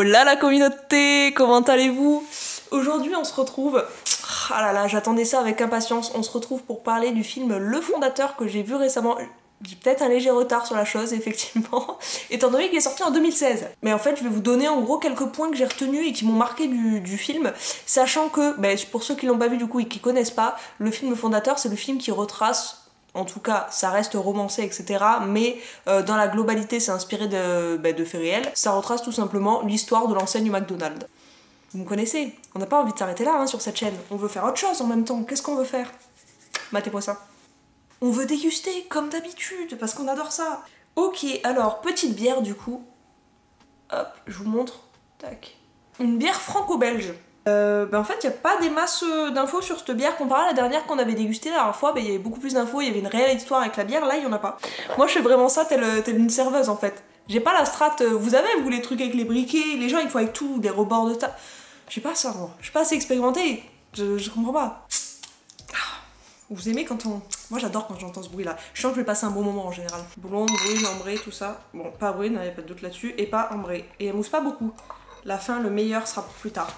Oh là la communauté, comment allez-vous? Aujourd'hui on se retrouve, ah là là j'attendais ça avec impatience, on se retrouve pour parler du film Le Fondateur que j'ai vu récemment. J'ai peut-être un léger retard sur la chose effectivement, étant donné qu'il est sorti en 2016. Mais en fait je vais vous donner en gros quelques points que j'ai retenus et qui m'ont marqué du film, sachant que, pour ceux qui l'ont pas vu du coup et qui connaissent pas, le film Le Fondateur c'est le film qui retrace, en tout cas ça reste romancé etc, mais dans la globalité c'est inspiré de faits réels. Ça retrace tout simplement l'histoire de l'enseigne du McDonald's. Vous me connaissez, on n'a pas envie de s'arrêter là sur cette chaîne, on veut faire autre chose en même temps. Qu'est-ce qu'on veut faire? Matez-moi ça. On veut déguster comme d'habitude parce qu'on adore ça. Ok, alors petite bière du coup, hop, je vous montre, tac. Une bière franco-belge. En fait, il n'y a pas des masses d'infos sur cette bière comparée à la dernière qu'on avait dégustée la dernière fois. Il y avait beaucoup plus d'infos, il y avait une réelle histoire avec la bière, là il n'y en a pas. Moi je fais vraiment ça telle une serveuse en fait. J'ai pas la strate, vous avez vous les trucs avec les briquets, les gens ils font avec tout, des rebords de table. J'ai pas ça moi, je suis pas assez expérimentée, je comprends pas. Vous aimez quand on... Moi j'adore quand j'entends ce bruit là, je sens que je vais passer un bon moment en général. Blonde, brune, ambrée, tout ça. Bon, pas brune, il n'y a pas de doute là-dessus, et pas ambrée. Et elle mousse pas beaucoup. La fin, le meilleur sera pour plus tard.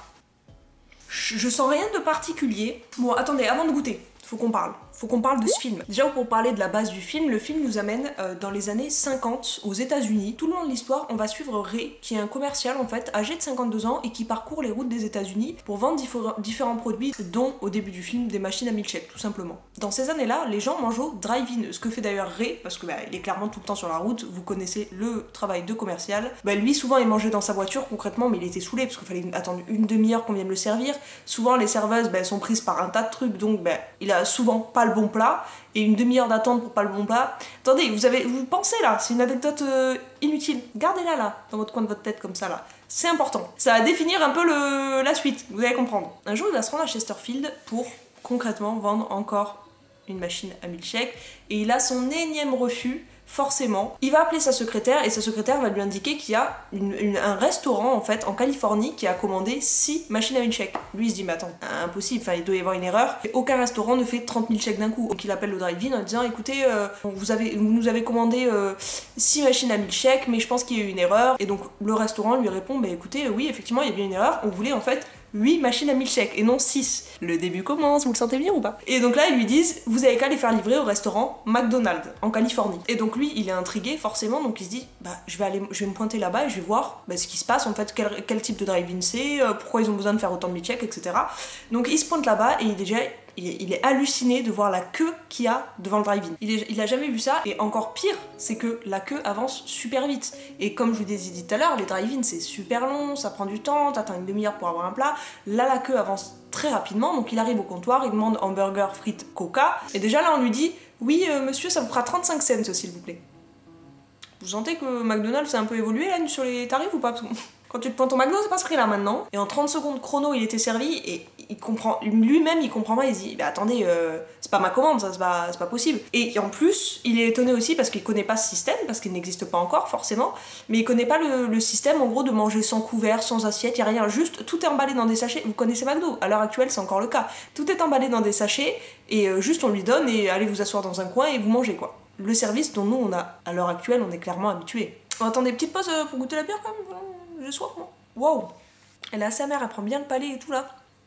Je sens rien de particulier. Bon, attendez, avant de goûter, faut qu'on parle. Faut qu'on parle de ce film. Déjà, pour parler de la base du film, le film nous amène dans les années 50 aux États-Unis. Tout le long de l'histoire, on va suivre Ray, qui est un commercial en fait, âgé de 52 ans et qui parcourt les routes des États-Unis pour vendre différents produits, dont au début du film des machines à milkshake, tout simplement. Dans ces années-là, les gens mangent au drive-in, ce que fait d'ailleurs Ray, parce que il est clairement tout le temps sur la route. Vous connaissez le travail de commercial. Lui, souvent, il mangeait dans sa voiture concrètement, mais il était saoulé parce qu'il fallait attendre une demi-heure qu'on vienne le servir. Souvent, les serveuses sont prises par un tas de trucs, donc il a souvent pas le bon plat et une demi-heure d'attente pour pas le bon plat. Attendez, vous pensez là, c'est une anecdote inutile. Gardez-la là, dans votre coin de votre tête comme ça là. C'est important. Ça va définir un peu la suite, vous allez comprendre. Un jour, il va se rendre à Chesterfield pour concrètement vendre encore une machine à milkshake et il a son énième refus. Forcément, il va appeler sa secrétaire et sa secrétaire va lui indiquer qu'il y a un restaurant en fait en Californie qui a commandé 6 machines à milkshake. Lui il se dit mais attends, impossible, enfin il doit y avoir une erreur. Et aucun restaurant ne fait 30 milkshakes d'un coup. Donc il appelle le drive-in en disant écoutez, vous nous avez commandé 6 machines à milkshake mais je pense qu'il y a eu une erreur. Et donc le restaurant lui répond écoutez, oui effectivement il y a bien une erreur, on voulait en fait 8 machines à milkshake et non 6. Le début commence, vous le sentez bien ou pas? Et donc là ils lui disent vous avez qu'à les faire livrer au restaurant McDonald's en Californie. Et donc lui il est intrigué forcément, donc il se dit je vais me pointer là-bas et je vais voir ce qui se passe en fait, quel type de drive-in c'est, pourquoi ils ont besoin de faire autant de milkshake, etc. Donc il se pointe là-bas et il est halluciné de voir la queue qu'il y a devant le drive-in. Il a jamais vu ça, et encore pire, c'est que la queue avance super vite. Et comme je vous l'ai dit tout à l'heure, les drive-in c'est super long, ça prend du temps, t'attends une demi-heure pour avoir un plat. Là la queue avance très rapidement, donc il arrive au comptoir, il demande hamburger, frites, coca, et déjà là on lui dit oui monsieur ça vous fera 35 cents s'il vous plaît. Vous sentez que McDonald's a un peu évolué là sur les tarifs ou pas? Quand tu te pointes au McDo, c'est pas ce prix-là maintenant. Et en 30 secondes chrono, il était servi et il comprend, lui-même, il comprend pas. Il se dit, attendez, c'est pas ma commande, ça, c'est pas possible. Et en plus, il est étonné aussi parce qu'il connaît pas ce système, parce qu'il n'existe pas encore, forcément. Mais il connaît pas le système, en gros, de manger sans couvert, sans assiette, y a rien. Juste, tout est emballé dans des sachets. Vous connaissez McDo, à l'heure actuelle, c'est encore le cas. Tout est emballé dans des sachets et juste on lui donne et allez vous asseoir dans un coin et vous mangez, quoi. Le service dont nous, à l'heure actuelle, on est clairement habitués. Oh, attendez, petite pause pour goûter la bière quand même. J'ai soif, moi. Wow, elle est assez amère, elle prend bien le palais et tout là.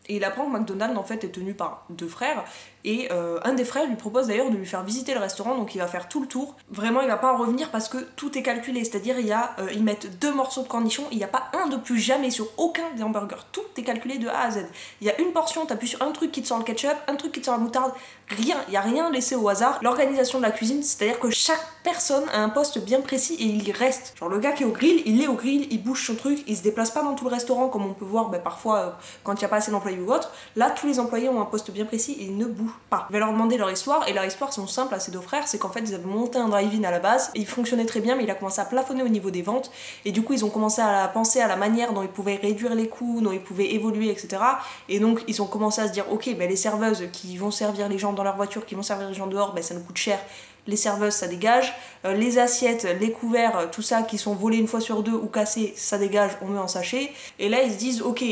Et il apprend que McDonald's en fait est tenu par 2 frères et un des frères lui propose d'ailleurs de lui faire visiter le restaurant, donc il va faire tout le tour. Vraiment il va pas en revenir parce que tout est calculé, c'est-à-dire ils mettent 2 morceaux de cornichon, il n'y a pas un de plus jamais sur aucun des hamburgers, tout est calculé de A à Z. Il y a une portion, t'appuies sur un truc qui te sort le ketchup, un truc qui te sort la moutarde, rien, il n'y a rien laissé au hasard. L'organisation de la cuisine, c'est-à-dire que chaque personne a un poste bien précis et il y reste. Genre le gars qui est au grill, il est au grill, il bouge son truc, il se déplace pas dans tout le restaurant comme on peut voir parfois quand il n'y a pas assez d'employés ou autre. Là tous les employés ont un poste bien précis et ils ne bougent pas. Je vais leur demander leur histoire et leur histoire sont simples à ces 2 frères, c'est qu'en fait ils avaient monté un drive-in à la base, et il fonctionnait très bien mais il a commencé à plafonner au niveau des ventes et du coup ils ont commencé à penser à la manière dont ils pouvaient réduire les coûts, dont ils pouvaient évoluer, etc. Et donc ils ont commencé à se dire ok les serveuses qui vont servir les gens dans leur voiture, qui vont servir les gens dehors, ça nous coûte cher. Les serveuses ça dégage, les assiettes, les couverts, tout ça qui sont volés une fois sur 2 ou cassés, ça dégage, on met en sachet. Et là ils se disent ok,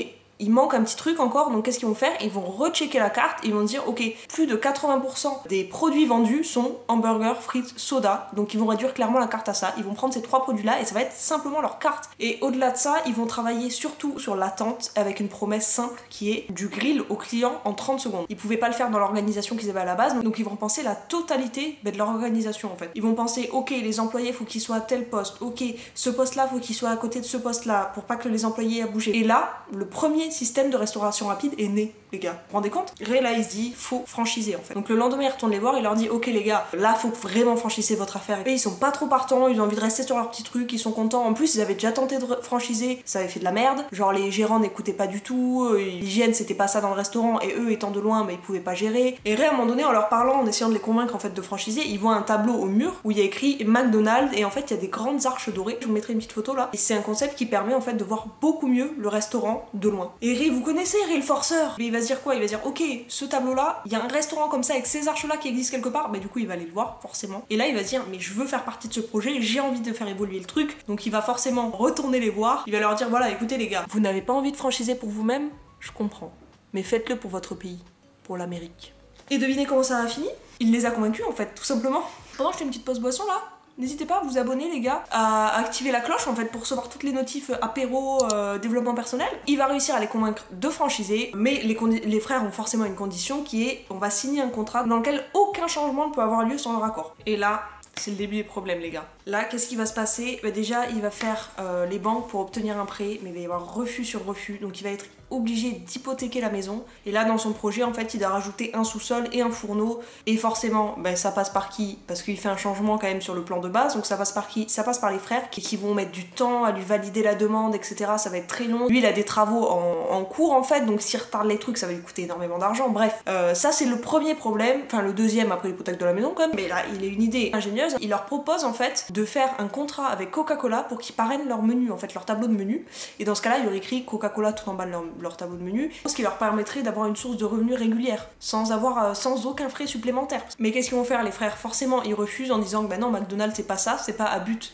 il manque un petit truc encore, donc qu'est-ce qu'ils vont faire? Ils vont rechecker la carte, ils vont dire ok, plus de 80% des produits vendus sont hamburgers, frites, soda, donc ils vont réduire clairement la carte à ça, ils vont prendre ces 3 produits là et ça va être simplement leur carte. Et au-delà de ça, ils vont travailler surtout sur l'attente avec une promesse simple qui est du grill au client en 30 secondes. Ils pouvaient pas le faire dans l'organisation qu'ils avaient à la base, donc ils vont penser la totalité de leur organisation en fait. Ils vont penser ok, les employés faut qu'ils soient à tel poste, ok, ce poste là faut qu'il soit à côté de ce poste là pour pas que les employés aient à bouger. Et là, le premier système de restauration rapide est né, les gars. Vous vous rendez compte? Ray là il se dit faut franchiser en fait. Donc le lendemain il retourne les voir, il leur dit ok les gars, là faut vraiment franchiser votre affaire. Et ils sont pas trop partants, ils ont envie de rester sur leur petit truc, ils sont contents. En plus ils avaient déjà tenté de franchiser, ça avait fait de la merde. Genre les gérants n'écoutaient pas du tout, l'hygiène c'était pas ça dans le restaurant et eux étant de loin mais ils pouvaient pas gérer. Et Ray à un moment donné en leur parlant, en essayant de les convaincre en fait de franchiser, ils voient un tableau au mur où il y a écrit McDonald's et en fait il y a des grandes arches dorées. Je vous mettrai une petite photo là. Et c'est un concept qui permet en fait de voir beaucoup mieux le restaurant de loin. Et Ray, vous connaissez Ray le forceur? Mais il va se dire quoi? Il va se dire ok, ce tableau là, il y a un restaurant comme ça avec ces arches là qui existent quelque part, bah du coup il va aller le voir forcément. Et là il va se dire mais je veux faire partie de ce projet, j'ai envie de faire évoluer le truc. Donc il va forcément retourner les voir, il va leur dire voilà écoutez les gars, vous n'avez pas envie de franchiser pour vous-même, je comprends. Mais faites-le pour votre pays, pour l'Amérique. Et devinez comment ça a fini? Il les a convaincus en fait, tout simplement. Pendant que je fais une petite pause boisson là, n'hésitez pas à vous abonner les gars, à activer la cloche en fait pour recevoir toutes les notifs apéro, développement personnel. Il va réussir à les convaincre de franchiser, mais les frères ont forcément une condition qui est on va signer un contrat dans lequel aucun changement ne peut avoir lieu sans leur accord. Et là, c'est le début des problèmes les gars. Là, qu'est-ce qui va se passer? Bah, déjà, il va faire les banques pour obtenir un prêt, mais il va y avoir refus sur refus, donc il va être obligé d'hypothéquer la maison. Et là, dans son projet, en fait, il doit rajouter un sous-sol et un fourneau. Et forcément, bah, ça passe par qui? Parce qu'il fait un changement quand même sur le plan de base, donc ça passe par qui? Ça passe par les frères qui vont mettre du temps à lui valider la demande, etc. Ça va être très long. Lui, il a des travaux en cours, en fait, donc s'il retarde les trucs, ça va lui coûter énormément d'argent. Bref, ça, c'est le premier problème. Enfin, le deuxième, après l'hypothèque de la maison, quand même. Mais là, il a une idée ingénieuse. Il leur propose, en fait, de faire un contrat avec Coca-Cola pour qu'ils parrainent leur menu, en fait, leur tableau de menu. Et dans ce cas-là, il y aurait écrit Coca-Cola tout en bas de leur tableau de menu, ce qui leur permettrait d'avoir une source de revenus régulière, sans aucun frais supplémentaire. Mais qu'est-ce qu'ils vont faire les frères? Forcément, ils refusent en disant que bah non, McDonald's c'est pas ça, c'est pas à but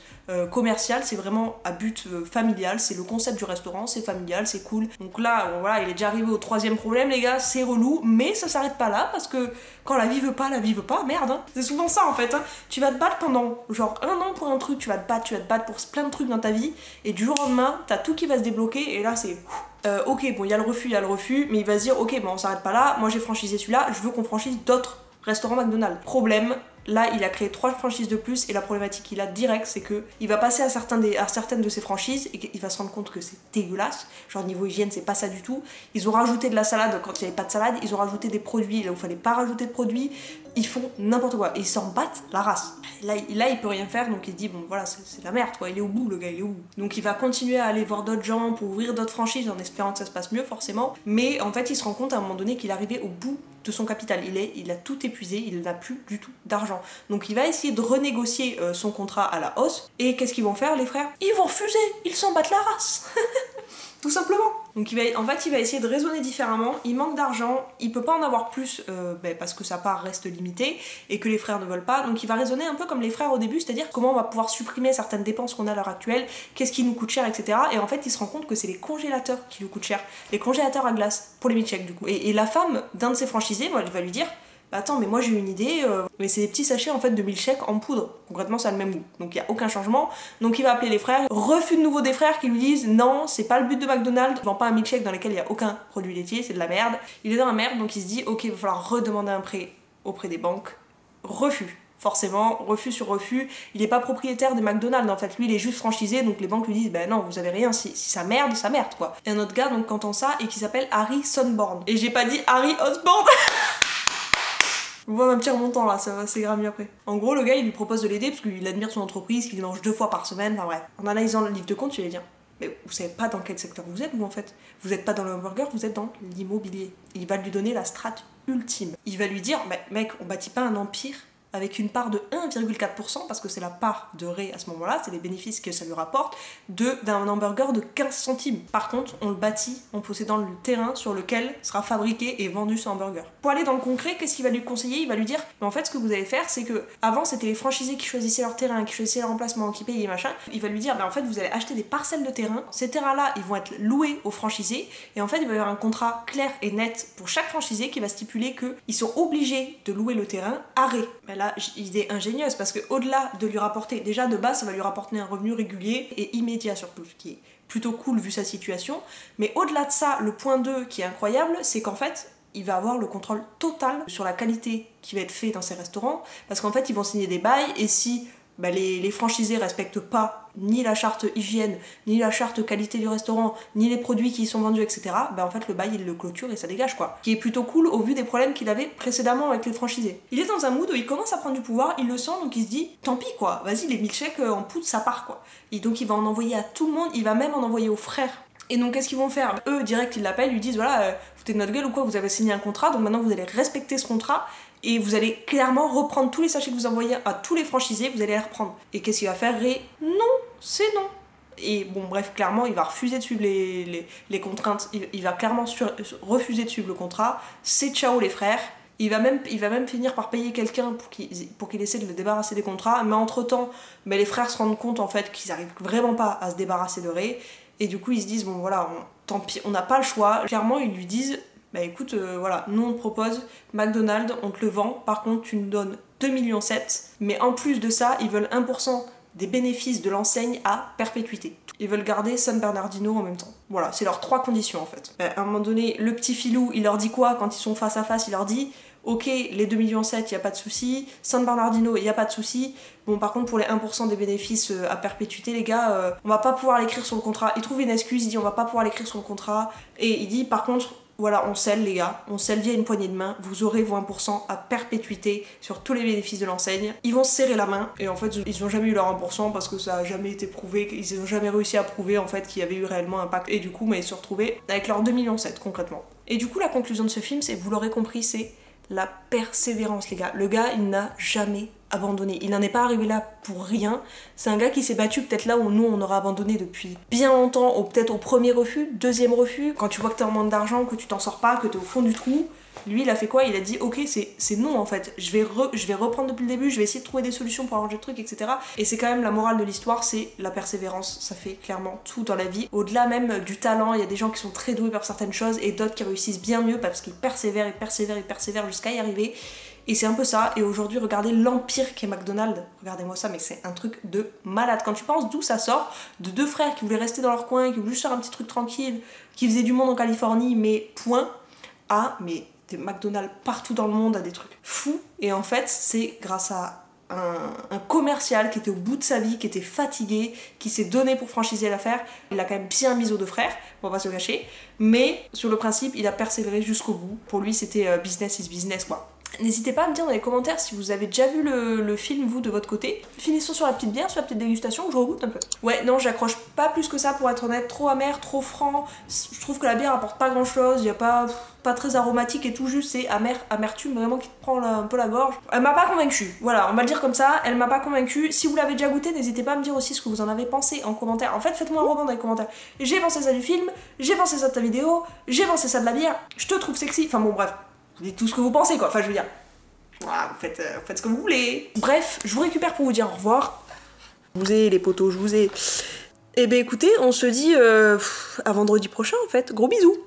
commercial, c'est vraiment à but familial, c'est le concept du restaurant, c'est familial, c'est cool. Donc là, bon, voilà, il est déjà arrivé au troisième problème les gars, c'est relou, mais ça s'arrête pas là parce que quand la vie veut pas, merde, hein. C'est souvent ça en fait, hein. Tu vas te battre pendant genre 1 an pour un truc, tu vas te battre pour plein de trucs dans ta vie, et du jour au lendemain, t'as tout qui va se débloquer, et là c'est... ok, bon, il y a le refus, mais il va se dire, ok, bon, on s'arrête pas là, moi j'ai franchisé celui-là, je veux qu'on franchise d'autres restaurants McDonald's. Problème, là, il a créé 3 franchises de plus, et la problématique qu'il a direct, c'est que il va passer à certaines de ses franchises, et qu'il va se rendre compte que c'est dégueulasse, genre niveau hygiène, c'est pas ça du tout. Ils ont rajouté de la salade quand il n'y avait pas de salade, ils ont rajouté des produits là où il fallait pas rajouter de produits, ils font n'importe quoi, et ils s'en battent la race. Là, il peut rien faire, donc il dit, bon voilà, c'est de la merde, quoi, il est au bout, le gars, il est au bout. Donc il va continuer à aller voir d'autres gens pour ouvrir d'autres franchises en espérant que ça se passe mieux, forcément, mais en fait, il se rend compte à un moment donné qu'il est arrivé au bout de son capital, il a tout épuisé, il n'a plus du tout d'argent. Donc il va essayer de renégocier son contrat à la hausse, et qu'est-ce qu'ils vont faire les frères? Ils vont refuser, ils s'en battent la race. Tout simplement. Donc il va essayer de raisonner différemment, il manque d'argent, il peut pas en avoir plus parce que sa part reste limitée et que les frères ne veulent pas, donc il va raisonner un peu comme les frères au début, c'est-à-dire comment on va pouvoir supprimer certaines dépenses qu'on a à l'heure actuelle, qu'est-ce qui nous coûte cher, etc. Et en fait il se rend compte que c'est les congélateurs qui lui coûtent cher, les congélateurs à glace, pour les milkshakes du coup. Et la femme d'un de ses franchisés, elle va lui dire, bah attends mais moi j'ai une idée, mais c'est des petits sachets en fait de milkshake en poudre, concrètement ça a le même goût, donc il n'y a aucun changement. Donc il va appeler les frères, refus de nouveau des frères qui lui disent non c'est pas le but de McDonald's, il vend pas un milkshake dans lequel il n'y a aucun produit laitier, c'est de la merde. Il est dans la merde, donc il se dit ok il va falloir redemander un prêt auprès des banques, refus. Forcément, refus sur refus, il n'est pas propriétaire des McDonald's en fait, lui il est juste franchisé, donc les banques lui disent bah non vous avez rien, si ça merde quoi. Et un autre gars donc qui entend ça et qui s'appelle Harry Sonborn. Et j'ai pas dit Harry Osborn. Vous voyez ma petit remontant là, c'est grave mieux après. En gros, le gars il lui propose de l'aider parce qu'il admire son entreprise, qu'il mange 2 fois par semaine, enfin bref. En analysant le livre de compte, tu vas dire, mais vous savez pas dans quel secteur vous êtes, vous en fait. Vous êtes pas dans le hamburger, vous êtes dans l'immobilier. Il va lui donner la strate ultime. Il va lui dire, bah, mec, on bâtit pas un empire avec une part de 1,4%, parce que c'est la part de Ray à ce moment-là, c'est les bénéfices que ça lui rapporte, d'un hamburger de 15 centimes. Par contre, on le bâtit en possédant le terrain sur lequel sera fabriqué et vendu ce hamburger. Pour aller dans le concret, qu'est-ce qu'il va lui conseiller? Il va lui dire, mais en fait, ce que vous allez faire, c'est que avant c'était les franchisés qui choisissaient leur terrain, qui choisissaient leur emplacement, qui payaient machin. Il va lui dire, mais en fait, vous allez acheter des parcelles de terrain. Ces terrains-là, ils vont être loués aux franchisés, et en fait, il va y avoir un contrat clair et net pour chaque franchisé qui va stipuler qu'ils sont obligés de louer le terrain à Ray. Ben là, idée ingénieuse, parce que au-delà de lui rapporter, déjà de base, ça va lui rapporter un revenu régulier et immédiat surtout, ce qui est plutôt cool vu sa situation. Mais au-delà de ça, le point 2 qui est incroyable, c'est qu'en fait, il va avoir le contrôle total sur la qualité qui va être faite dans ses restaurants, parce qu'en fait, ils vont signer des bails, et si les franchisés respectent pas ni la charte hygiène, ni la charte qualité du restaurant, ni les produits qui y sont vendus, etc., en fait le bail il le clôture et ça dégage quoi. Qui est plutôt cool au vu des problèmes qu'il avait précédemment avec les franchisés. Il est dans un mood où il commence à prendre du pouvoir, il le sent, donc il se dit tant pis quoi, vas-y les milkshakes en poudre ça part quoi. Et donc il va en envoyer à tout le monde, il va même en envoyer aux frères. Et donc qu'est-ce qu'ils vont faire? Eux direct ils l'appellent, lui disent voilà, foutez de notre gueule ou quoi, vous avez signé un contrat, donc maintenant vous allez respecter ce contrat. Et vous allez clairement reprendre tous les sachets que vous envoyez à tous les franchisés, vous allez les reprendre. Et qu'est-ce qu'il va faire? Ray? Non, c'est non. Et bon bref, clairement, il va refuser de suivre les contraintes, il va clairement refuser de suivre le contrat, c'est ciao les frères. Il va même finir par payer quelqu'un pour qu'il essaie de le débarrasser des contrats, mais entre-temps, les frères se rendent compte en fait qu'ils n'arrivent vraiment pas à se débarrasser de Ray, et du coup ils se disent bon voilà, tant pis, on n'a pas le choix. Clairement ils lui disent écoute, voilà, nous on te propose McDonald's, on te le vend, par contre tu nous donnes 2,7 millions, mais en plus de ça, ils veulent 1% des bénéfices de l'enseigne à perpétuité. Ils veulent garder San Bernardino en même temps. Voilà, c'est leurs 3 conditions en fait. À un moment donné, le petit filou, il leur dit quoi quand ils sont face à face? Il leur dit ok, les 2,7 millions, y a pas de souci, San Bernardino, y a pas de souci. Bon, par contre, pour les 1% des bénéfices à perpétuité, les gars, on va pas pouvoir l'écrire sur le contrat. Il trouve une excuse, il dit on va pas pouvoir l'écrire sur le contrat. Et il dit par contre, voilà, on scelle les gars, on scelle via une poignée de main, vous aurez vos 1% à perpétuité sur tous les bénéfices de l'enseigne. Ils vont se serrer la main, et en fait ils ont jamais eu leur 1% parce que ça a jamais été prouvé, ils ont jamais réussi à prouver en fait qu'il y avait eu réellement un pacte, et du coup ils se sont retrouvés avec leurs 2,7 millions concrètement. Et du coup la conclusion de ce film, c'est, vous l'aurez compris, c'est la persévérance les gars. Le gars il n'a jamais abandonné, il n'en est pas arrivé là pour rien. C'est un gars qui s'est battu peut-être là où nous on aurait abandonné depuis bien longtemps, ou peut-être au premier refus, deuxième refus, quand tu vois que t'es en manque d'argent, que tu t'en sors pas, que t'es au fond du trou. Lui il a fait quoi? Il a dit ok, c'est non en fait, je vais reprendre depuis le début, je vais essayer de trouver des solutions pour arranger le truc, etc. Et c'est quand même la morale de l'histoire, c'est la persévérance. Ça fait clairement tout dans la vie. Au-delà même du talent, il y a des gens qui sont très doués par certaines choses et d'autres qui réussissent bien mieux parce qu'ils persévèrent jusqu'à y arriver. Et c'est un peu ça, et aujourd'hui regardez l'empire qu'est McDonald's, regardez-moi ça, mais c'est un truc de malade. Quand tu penses d'où ça sort, de 2 frères qui voulaient rester dans leur coin, qui voulaient juste faire un petit truc tranquille, qui faisaient du monde en Californie, mais point, mais des McDonald's partout dans le monde, à des trucs fous. Et en fait c'est grâce à un commercial qui était au bout de sa vie, qui était fatigué, qui s'est donné pour franchiser l'affaire. Il a quand même bien mis aux 2 frères, on va pas se cacher, mais sur le principe il a persévéré jusqu'au bout. Pour lui c'était business is business quoi. N'hésitez pas à me dire dans les commentaires si vous avez déjà vu le film, vous, de votre côté. Finissons sur la petite bière, sur la petite dégustation, que je regoute un peu. Ouais, non, j'accroche pas plus que ça pour être honnête. Trop amer, trop franc. Je trouve que la bière apporte pas grand chose, y a pas très aromatique et tout, juste c'est amertume vraiment qui te prend un peu la gorge. Elle m'a pas convaincue, voilà, on va le dire comme ça, elle m'a pas convaincue. Si vous l'avez déjà goûté, n'hésitez pas à me dire aussi ce que vous en avez pensé en commentaire. En fait, faites-moi un rebond dans les commentaires. J'ai pensé ça du film, j'ai pensé ça de ta vidéo, j'ai pensé ça de la bière, je te trouve sexy, enfin bon bref. Vous dites tout ce que vous pensez quoi, enfin je veux dire, voilà, vous faites ce que vous voulez. Bref, je vous récupère pour vous dire au revoir. Je vous ai les potos, je vous ai... Eh ben écoutez, on se dit à vendredi prochain en fait, gros bisous.